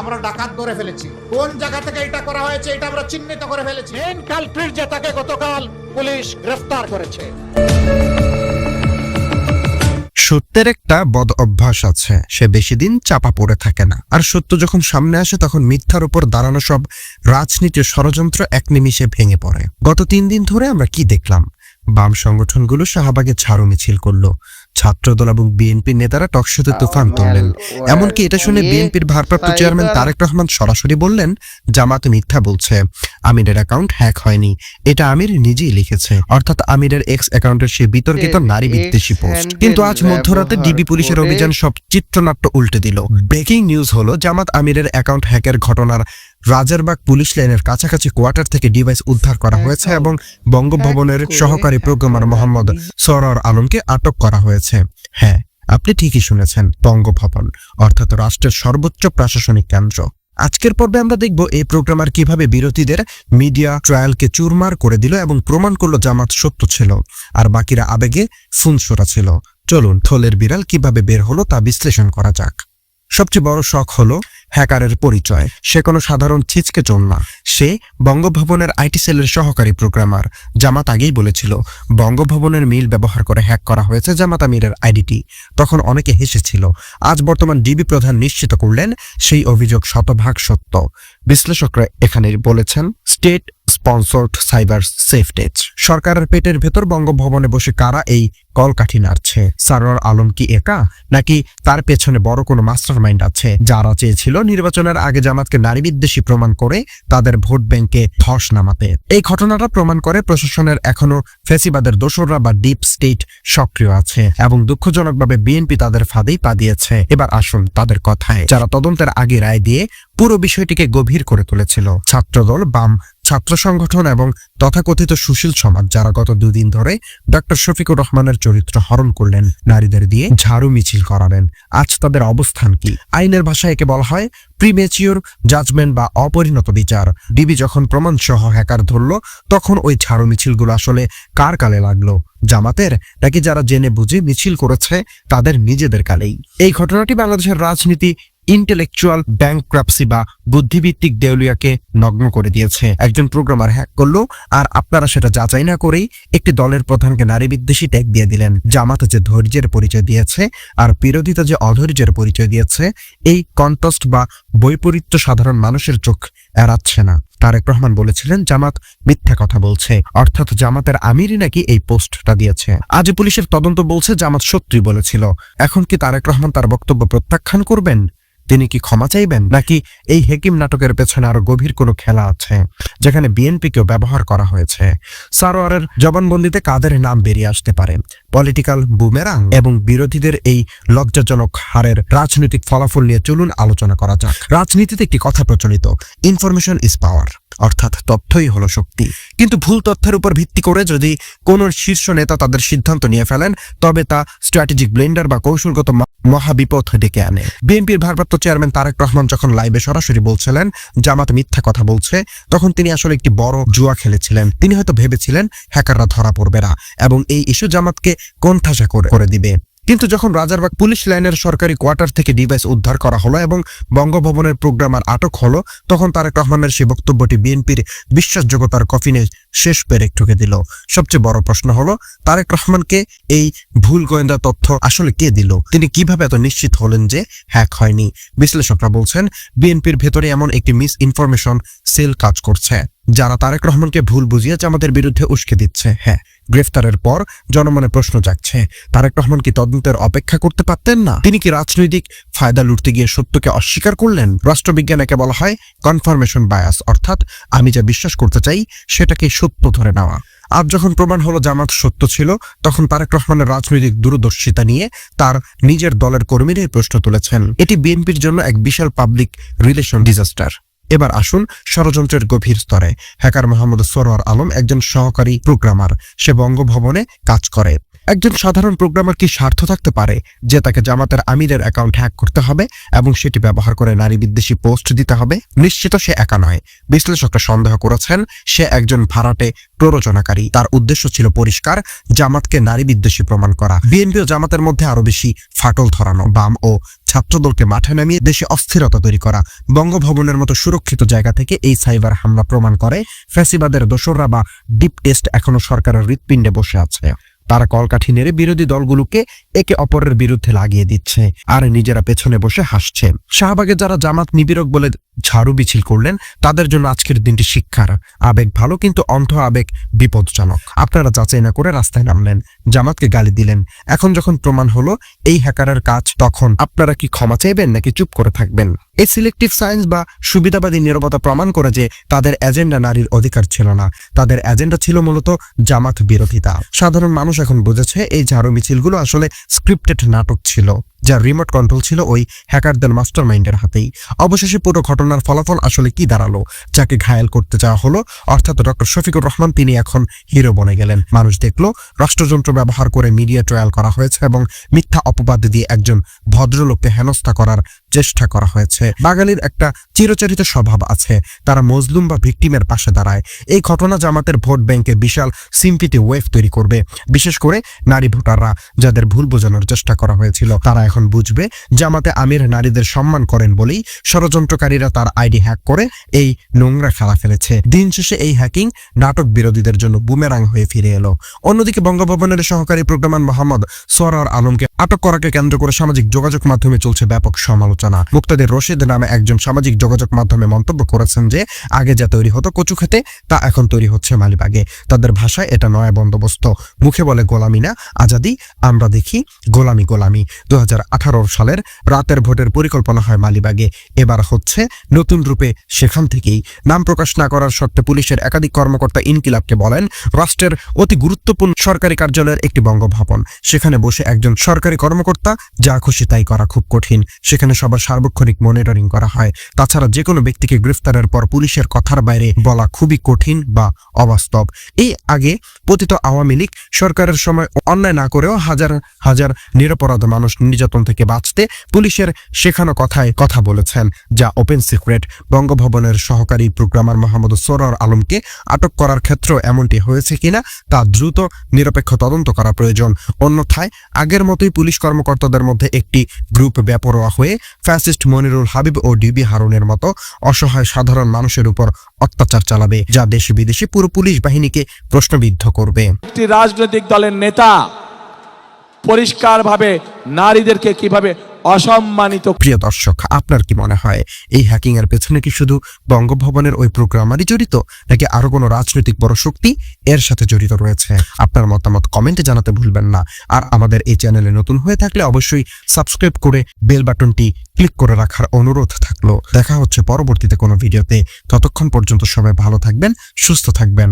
আমরা ডাকাত ধরে ফেলেছি। কোন জায়গা থেকে এটা করা হয়েছে এটা আমরা চিহ্নিত করে ফেলেছি। মেন কালপ্রিট যে তাকে গতকাল পুলিশ গ্রেফতার করেছে। সত্যের একটা বদ অভ্যাস আছে, সে বেশি দিন চাপা পড়ে থাকে না। আর সত্য যখন সামনে আসে তখন মিথ্যার উপর দাঁড়ানো সব রাজনীতির ষড়যন্ত্র এক নিমিষে ভেঙে পড়ে। গত 3 দিন ধরে আমরা কি দেখলাম? বাম সংগঠনগুলো শাহবাগে ঝাড়ু মিছিল করলো, ছাত্রদল এবং বিএনপির নেতারা টকশোতে তুফান তুললেন। এমনকি এটা শুনে বিএনপির ভারপ্রাপ্ত চেয়ারম্যান তারেক রহমান সরাসরি বললেন, জামাত মিথ্যা বলছে, আমিরের অ্যাকাউন্ট হ্যাক হয়নি, এটা আমির নিজেই লিখেছে। অর্থাৎ আমিরের এক্স অ্যাকাউন্টের সে বিতর্কিত নারী বিদ্বেষী পোস্ট। কিন্তু আজ মধ্যরাতে ডিবি পুলিশের অভিযান সব চিত্রনাট্য উল্টে দিল। ব্রেকিং নিউজ হলো, জামাত আমিরের অ্যাকাউন্ট হ্যাকের ঘটনার রাজারবাগ পুলিশ লাইনের কাছাকাছি কোয়ার্টার থেকে ডিভাইস উদ্ধার করা হয়েছে এবং বঙ্গভবনের সহকারী প্রোগ্রামার মোহাম্মদ সরওয়ার আলমকে আটক করা হয়েছে। হ্যাঁ, আপনি ঠিকই শুনেছেন, বঙ্গভবন অর্থাৎ রাষ্ট্রের সর্বোচ্চ প্রশাসনিক কেন্দ্র। আজকের পর্বে আমরা দেখব এই প্রোগ্রামার কিভাবে বিরোধীদের মিডিয়া ট্রায়ালকে চুরমার করে দিল এবং প্রমাণ করলো জামাত সত্য ছিল আর বাকিরা আবেগে ফুনসোরা ছিল। চলুন থলের বিড়াল কিভাবে বের হলো তা বিশ্লেষণ করা যাক। সবচেয়ে বড় শখ হলো হ্যাকারের পরিচয়। সে কোনো সাধারণ ছিচকে চোর না, সে বঙ্গভবনের আইটি সেলের সহকারী প্রোগ্রামার। জামাত আগেই বলেছিল বঙ্গভবনের মিল ব্যবহার করে হ্যাক করা হয়েছে জামাত আমিরের আইডিটি। তখন অনেকে হেসেছিল। আজ বর্তমান ডিবি প্রধান নিশ্চিত করলেন সেই অভিযোগ শতভাগ সত্য। বিশ্লেষকরা এখানে বলেছেন, স্টেট স্পন্সর্ড সাইবার সেফটেজ। সরকারের পেটের ভেতর বঙ্গভবনে বসে কারা এই কলকাঠি নাড়ছে? সরওয়ার আলম কি একা, নাকি তার পেছনে বড় কোনো মাস্টার মাইন্ড আছে যারা চেয়েছিল নির্বাচনের আগে জামাতকে নারী বিদ্বেষী প্রমাণ করে তাদের ভোট ব্যাংকে ধস নামাতে? এই ঘটনাটা প্রমাণ করে প্রশাসনের এখনো ফ্যাসিবাদের দোসররা বা ডিপ স্টেট সক্রিয় আছে এবং দুঃখজনকভাবে বিএনপি তাদের ফাঁদেই পা দিয়েছে। এবার আসুন তাদের কথায়, যারা তদন্তের আগে রায় দিয়ে পুরো বিষয়টিকে গভীর করে তুলেছিল। ছাত্রদল, বাম ছাত্র সংগঠন এবং তথাকথিত সুশীল সমাজ, যারা গত 2 দিন ধরে ডক্টর শফিকুর রহমানের চরিত্র হরণ করলেন, নারীদের দিয়ে ঝাড়ু মিছিল করালেন। আজ তাদের অবস্থান কি? আইনের ভাষায় একে বলা হয় প্রিমেচিওর জাজমেন্ট বা অপরিণত বিচার। ডিবি যখন প্রমাণ সহ হ্যাকার ধরলো, তখন ওই ঝাড়ু মিছিলগুলো আসলে কার কালে লাগলো? জামাতের, নাকি যারা জেনে বুঝে মিছিল করেছে তাদের নিজেদের কালেই? এই ঘটনাটি বাংলাদেশের রাজনীতি ইন্টেলেকচুয়াল ব্যাংক্রাপসি বা বুদ্ধিভিত্তিক দেউলিয়াকে নগ্ন করে দিয়েছে। একজন প্রোগ্রামার হ্যাক করলো আর আপনারা সেটা যাচাই না করেই একটি দলের প্রধানকে নারী বিদ্বেষী ট্যাগ দিয়ে দিলেন। জামাত যে ধৈর্যের পরিচয় দিয়েছে আর বিরোধিতা যে অধৈর্যের পরিচয় দিয়েছে, এই কন্ট্রাস্ট বা বৈপরীত্য সাধারণ মানুষের চোখ এড়াচ্ছে না। তারেক রহমান বলেছিলেন জামাত মিথ্যা কথা বলছে, অর্থাৎ জামাতের আমিরই নাকি এই পোস্টটা দিয়েছে। আজ পুলিশের তদন্ত বলছে জামাত সত্যি বলেছিল। এখন কি তারেক রহমান তার বক্তব্য প্রত্যাখ্যান করবেন? তিনি কি ক্ষমা চাইবেন, নাকি এই হেকিম নাটকের পেছনে আরো গভীর কোনো খেলা আছে যেখানে বিএনপিকেও ব্যবহার করা হয়েছে? সারোয়ারের জবানবন্দিতে কাদের নাম বেরিয়ে আসতে পারে? পলিটিক্যাল বুমেরাং এবং বিরোধীদের এই লজ্জাজনক হারের রাজনৈতিক ফলাফল নিয়ে চলুন আলোচনা করা যাক। রাজনীতিতে একটি কথা প্রচলিত, ইনফরমেশন ইজ পাওয়ার, অর্থাৎ তথ্যই হলো শক্তি। কিন্তু ভুল তথ্যের উপর ভিত্তি করে যদি কোন শীর্ষ নেতা তাদের সিদ্ধান্ত নিয়ে ফেলেন, তবে তা স্ট্র্যাটেজিক ব্লেন্ডার বা কৌশলগত মহাবিপদ ডেকে আনে। বিএনপির ভারপ্রাপ্ত চেয়ারম্যান তারেক রহমান যখন লাইভে সরাসরি বলছিলেন জামাত মিথ্যা কথা বলছে, তখন তিনি আসলে একটি বড় জুয়া খেলেছিলেন। তিনি হয়তো ভেবেছিলেন হ্যাকাররা ধরা পড়বে না এবং এই ইস্যু জামাতকে কোণঠাসা করে দিবে। কিন্তু যখন রাজারবাগ পুলিশ লাইনের সরকারি কোয়ার্টার থেকে ডিভাইস উদ্ধার করা হলো এবং বঙ্গভবনের প্রোগ্রামার আটক হলো, তখন তারেক রহমানের সেই বক্তব্যটি বিএনপির বিশ্বাসযোগ্যতার কফিনে শেষ পেরেক ঠুকে দিল। সবচেয়ে বড় প্রশ্ন হলো, তারেক রহমানকে এই ভুল গোয়েন্দা তথ্য আসলে কে দিল? তিনি কিভাবে এত নিশ্চিত হলেন যে হ্যাক হয়নি? বিশ্লেষকরা বলছেন বিএনপির ভেতরে এমন একটি মিস ইনফরমেশন সেল কাজ করছে, যারা তারেক রহমানকে ভুল বুঝিয়ে জামাতের বিরুদ্ধে উস্কে দিচ্ছে। হ্যাঁ, গ্রেফতারের পর জনমনে প্রশ্ন জাগছে, তারেক রহমান কি তদন্তের অপেক্ষা করতে পারতেন না? তিনি কি রাজনৈতিক ফায়দা লুটতে গিয়ে সত্যকে অস্বীকার করলেন? রাষ্ট্রবিজ্ঞানকে বলা হয় কনফার্মেশন বায়াস, অর্থাৎ আমি যা বিশ্বাস করতে চাই সেটাকে সত্য ধরে নেওয়া। আজ যখন প্রমাণ হলো জামাত সত্য ছিল, তখন তারেক রহমানের রাজনৈতিক দূরদর্শিতা নিয়ে তার নিজের দলের কর্মীরাই প্রশ্ন তুলেছেন। এটি বিএনপির জন্য এক বিশাল পাবলিক রিলেশন ডিজাস্টার। এবার আসুন ষড়যন্ত্রের গভীর স্তরে। হ্যাকার মোহাম্মদ সরওয়ার আলম একজন সহকারী প্রোগ্রামার, সে বঙ্গভবনে কাজ করে। একজন সাধারণ প্রোগ্রামার কি স্বার্থ থাকতে পারে যে তাকে জামাতের আমিরের অ্যাকাউন্ট হ্যাক করতে হবে এবং সেটি ব্যবহার করে নারী বিদ্বেষী পোস্ট দিতে হবে? নিশ্চিত সে একা নয়। বিশ্লেষকরা সন্দেহ করেছেন সে একজন ভাড়াটে প্ররোচনাকারী। তার উদ্দেশ্য ছিল পরিষ্কার, জামাতকে নারী বিদ্বেষী প্রমাণ করা। বিএনপি ও জামাতের মধ্যে আরো বেশি ফাটল ধরানো। বাম ও ছাত্রদলকে মাঠে নামিয়ে দেশে অস্থিরতা তৈরি করা। বঙ্গভবনের মতো সুরক্ষিত জায়গা থেকে এই সাইবার হামলা প্রমাণ করে ফ্যাসিবাদের দোসররা বা ডিপ টেস্ট এখনো সরকারের হৃৎপিণ্ডে বসে আছে। তারা কলকাঠি নেড়ে বিরোধী দলগুলোকে একে অপরের বিরুদ্ধে লাগিয়ে দিচ্ছে আর নিজেরা পেছনে বসে হাসছে। শাহবাগে যারা জামাত নিবিড়ক বলে ঝাড়ু মিছিল করলেন তাদের জন্য আজকের দিনটি শিক্ষার। আবেগ ভালো, কিন্তু অন্ধ আবেগ বিপজ্জনক। আপনারা যাচাই না করে রাস্তায় নামলেন, জামাতকে গালি দিলেন। এখন যখন প্রমাণ হলো এই হ্যাকারের কাজ, তখন আপনারা কি ক্ষমা চাইবেন নাকি চুপ করে থাকবেন? এই সিলেক্টিভ সায়েন্স বা সুবিধাবাদী নীরবতা প্রমাণ করে যে তাদের এজেন্ডা নারীর অধিকার ছিল না, তাদের এজেন্ডা ছিল মূলত জামাত বিরোধিতা। সাধারণ মানুষ এখন বুঝেছে এই ঝাড়ু মিছিলগুলো আসলে স্ক্রিপ্টেড নাটক ছিল, যার রিমোট কন্ট্রোল ছিল ওই হ্যাকারদের মাস্টারমাইন্ডের হাতেই। অবশেষে পুরো ঘটনার ফলাফল আসলে কি দাঁড়ালো? যাকে ঘায়েল করতে চাওয়া হলো, অর্থাৎ ডক্টর শফিকুর রহমান, তিনি এখন হিরো বনে গেলেন। মানুষ দেখলো রাষ্ট্রযন্ত্র ব্যবহার করে মিডিয়া ট্রায়াল করা হয়েছে এবং মিথ্যা অপবাদ দিয়ে একজন ভদ্রলোককে হেনস্থা করার চেষ্টা করা হয়েছে। বাঙালির একটা চিরচরিত স্বভাব আছে, তারা মজলুম বা ভিকটিমের পাশে দাঁড়ায়। এই ঘটনা জামাতের ভোট ব্যাংকে বিশাল সিম্পিটি ওয়েভ তৈরি করবে, বিশেষ করে নারী ভোটাররা যাদের ভুল বোঝানোর চেষ্টা করা হয়েছিল। তারা এখন বুঝবে জামাতে আমির নারীদের সম্মান করেন বলেই ষড়যন্ত্রকারীরা তার আইডি হ্যাক করে এই নোংরা খেলা ফেলেছে। দিন শেষে এই হ্যাকিং নাটক বিরোধীদের জন্য বুমেরাং হয়ে ফিরে এলো। অন্যদিকে বঙ্গভবনের সহকারী প্রোগ্রামার মোহাম্মদ সরার আলমকে আটক করাকে কেন্দ্র করে সামাজিক যোগাযোগ মাধ্যমে চলছে ব্যাপক সমালোচনা। মুক্তাদির রশিদ নামে একজন সামাজিক যোগাযোগ মাধ্যমে মন্তব্য করেছেন যে আগে যা তৈরি হতো কচু খেতে, তা এখন তৈরি হচ্ছে মালিবাগে। তাদের ভাষায় এটা নয়া বন্দোবস্ত, মুখে বলে গোলামি না আজাদি, আমরা দেখি গোলামি গোলামি। 2018 সালের রাতের ভোটের পরিকল্পনা হয় মালিবাগে, এবার হচ্ছে নতুন রূপে সেখান থেকেই। নাম প্রকাশ না করার শর্তে পুলিশের একাধিক কর্মকর্তা ইনকিলাবকে বলেন রাষ্ট্রের অতি গুরুত্বপূর্ণ সরকারি কার্যালয়ের একটি বঙ্গভবন, সেখানে বসে একজন সরকারি কর্মকর্তা যা খুশি তাই করা খুব কঠিন। সেখানে সবার সার্বক্ষণিক মনিটরিং করা হয়। তাছাড়া যে কোনো ব্যক্তিকে গ্রেফতারের পর পুলিশের কথার বাইরে বলা খুবই কঠিন বা অবাস্তব। এই আগে পতিত আওয়ামী লীগ সরকারের সময় অন্যায় না করেও হাজার হাজার নিরপরাধ মানুষ নির্যাতন থেকে বাঁচতে পুলিশের শেখানো কথায় কথা বলেছেন, যা ওপেন সিক্রেট। বঙ্গভবনের সহকারী প্রোগ্রামার মোহাম্মদ সরার আলমকে আটক করার ক্ষেত্রেও এমনটি হয়েছে কিনা তা দ্রুত নিরপেক্ষ তদন্ত করা প্রয়োজন। অন্যথায় আগের মতোই পুলিশ কর্মকর্তাদের মধ্যে একটি গ্রুপ বেপরোয়া হয়ে ফ্যাসিস্ট মনিরুল হাবিব ও ডিবি হারুনের মতো অসহায় সাধারণ মানুষের উপর অত্যাচার চালাবে, যা দেশে বিদেশে পুরো পুলিশ বাহিনীকে প্রশ্নবিদ্ধ করবে। একটি রাজনৈতিক দলের নেতা পরিষ্কারভাবে নারীদেরকে কিভাবে অসম্মানিত। প্রিয় দর্শক, আপনার কি মনে হয় এই হ্যাকিং এর পেছনে কি শুধু বঙ্গভবনের ওই প্রোগ্রামারই জড়িত, নাকি আরো কোনো রাজনৈতিক বড় শক্তি এর সাথে জড়িত রয়েছে? আপনার মতামত কমেন্টে জানাতে ভুলবেন না। আর আমাদের এই চ্যানেলে নতুন হয়ে থাকলে অবশ্যই সাবস্ক্রাইব করে বেল বাটনটি ক্লিক করে রাখার অনুরোধ থাকলো। দেখা হচ্ছে পরবর্তীতে কোনো ভিডিওতে। ততক্ষণ পর্যন্ত সবাই ভালো থাকবেন, সুস্থ থাকবেন।